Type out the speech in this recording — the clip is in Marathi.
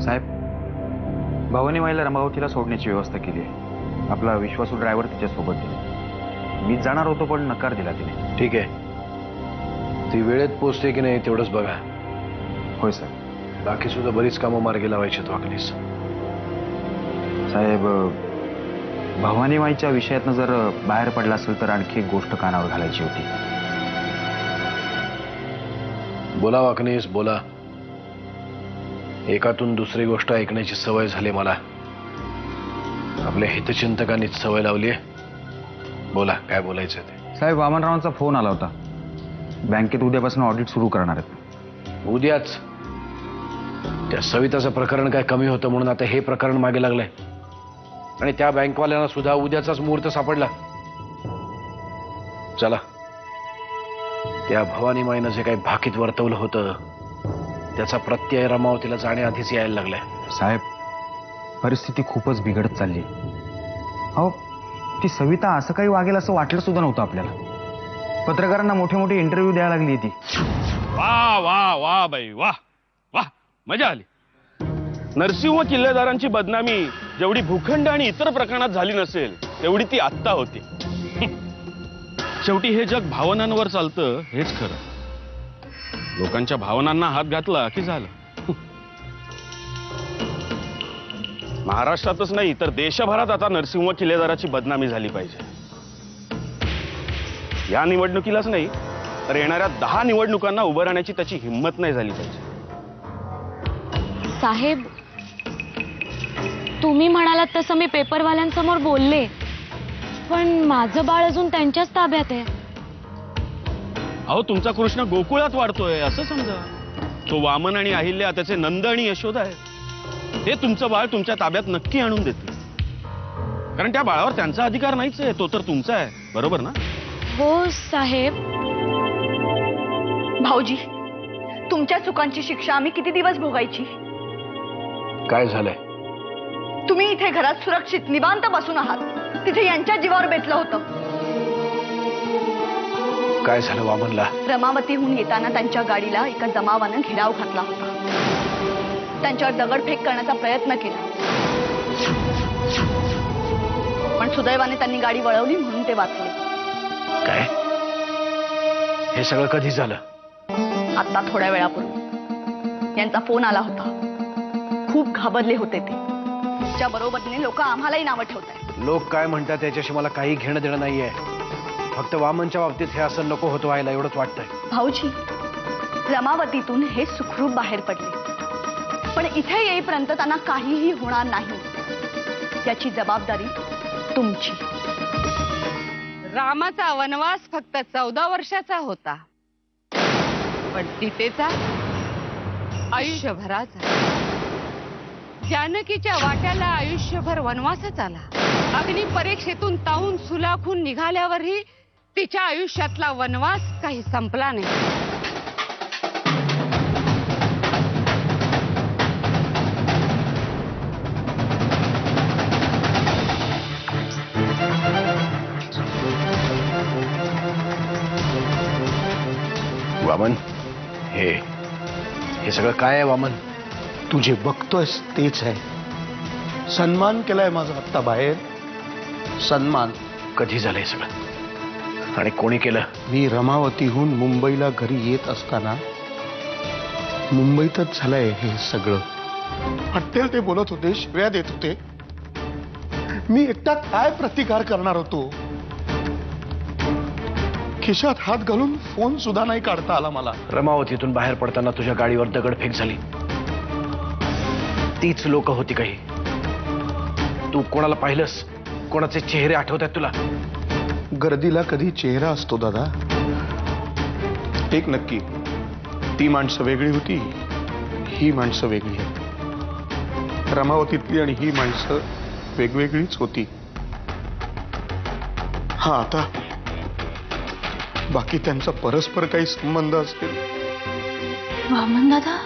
साहेब, भवानी माईला रमावतीला सोडण्याची व्यवस्था केली आहे. आपला विश्वासू ड्रायव्हर तिच्यासोबत दिला. मी जाणार होतो पण नकार दिला तिने. ठीक आहे, ती वेळेत पोचते की नाही तेवढंच बघा. होय साहेब. बाकी सुद्धा बरीच कामं मार्गी लावायची तो वाकणीस. साहेब, भवानी माईच्या विषयातनं जर बाहेर पडला असेल तर आणखी एक गोष्ट कानावर घालायची होती. बोला वाकणीस, बोला. एकातून दुसरी गोष्ट ऐकण्याची सवय झाली मला. आपल्या हितचिंतकांनीच सवय लावली आहे. बोला, काय बोलायचं ते. साहेब, वामनरावांचा फोन आला होता. बँकेत उद्यापासून ऑडिट सुरू करणार आहेत. उद्याच? त्या सविताचं प्रकरण काय कमी होतं म्हणून आता हे प्रकरण मागे लागलंय आणि त्या बँकवाल्यांना सुद्धा उद्याचाच मुहूर्त सापडला. चला, त्या भवानी माईनं जे काही भाकीत वर्तवलं होतं त्याचा प्रत्यय रमावतीला जाण्याआधीच यायला लागलाय. साहेब, परिस्थिती खूपच बिघडत चालली. अहो, ती सविता असं काही वागेल असं वाटलं सुद्धा नव्हतं आपल्याला. पत्रकारांना मोठे मोठे इंटरव्ह्यू द्यायला लागली ती. वा वा वा बाई, वा वा, मजा आली. नरसिंह किल्लेदारांची बदनामी जेवढी भूखंड आणि इतर प्रकरणात झाली नसेल तेवढी ती आत्ता होती. शेवटी हे जग भावनांवर चालतं हेच खरं. लोकांच्या भावनांना हात घातला की झालं. महाराष्ट्रातच नाही तर देशभरात आता नरसिंह किल्लेदाराची बदनामी झाली पाहिजे. या निवडणुकीलाच नाही तर येणाऱ्या 10 निवडणुकांना उभं राहण्याची त्याची हिंमत नाही झाली पाहिजे. साहेब, तुम्ही म्हणालात तसं मी पेपरवाल्यांसमोर बोलले, पण माझं बाळ अजून त्यांच्याच ताब्यात आहे. अहो, तुमचा कृष्ण गोकुळात वाढतोय असं समजा. तो वामन आणि अहिल्या त्याचे नंद आणि यशोदा आहे. ते तुमचं बाळ तुमच्या ताब्यात नक्की आणून देते. कारण त्या बाळावर त्यांचा अधिकार नाहीच आहे, तो तर तुमचा आहे. बरोबर ना? हो साहेब. भाऊजी, तुमच्या चुकांची शिक्षा आम्ही किती दिवस भोगायची? काय झालंय? तुम्ही इथे घरात सुरक्षित निवांत बसून आहात, तिथे यांच्या जीवावर बेतलं होतं. काय झालं वामनला? रमावतीहून येताना त्यांच्या गाडीला एका जमावानं घेराव घातला होता. त्यांच्यावर दगडफेक करण्याचा प्रयत्न केला, पण सुदैवाने त्यांनी गाडी वळवली म्हणून ते वाचले. काय? हे सगळं कधी झालं? आता थोड्या वेळापूर्वी यांचा फोन आला होता. खूप घाबरले होते ते. त्या बरोबरीने लोक आम्हालाही नावं ठेवतात. लोक काय म्हणतात त्याच्याशी मला काही घेणं देणं नाहीये. फक्त वामनच्या बाबतीत हे असं नको होतं व्हायला एवढंच वाटतंय. भाऊजी, रमावतीतून हे सुखरूप बाहेर पडले, पण इथे येईपर्यंत त्यांना काहीही होणार नाही याची जबाबदारी तुमची. रामाचा वनवास फक्त 14 वर्षाचा होता, पण सीतेचा आयुष्यभराचा. जानकीच्या वाट्याला आयुष्यभर वनवासच आला. अग्नी परीक्षेतून तावून सुलाखून निघाल्यावरही तिच्या आयुष्यातला वनवास काही संपला नाही. वामन, हे सगळं काय आहे वामन? तू जे बघतोयस तेच आहे. सन्मान केलाय माझा आत्ता बाहेर. सन्मान. कधी झालंय सगळं आणि कोणी केलं? मी रमावतीहून मुंबईला घरी येत असताना मुंबईतच झालंय हे सगळं. वाटेल ते बोलत होते, शिव्या देत होते. मी एकटा काय प्रतिकार करणार होतो? खिशात हात घालून फोन सुद्धा नाही काढता आला मला. रमावतीतून बाहेर पडताना तुझ्या गाडीवर दगडफेक झाली. तीच लोक होती काही? तू कोणाला पाहिलंस? कोणाचे चेहरे आठवतात तुला? गर्दीला कधी चेहरा असतो दादा? एक नक्की, ती माणसं वेगळी होती, ही माणसं वेगळी आहेत. रमावतीतली आणि ही माणसं वेगवेगळीच होती. हा, आता बाकी त्यांचा परस्पर काही संबंध असेल. वामन दादा,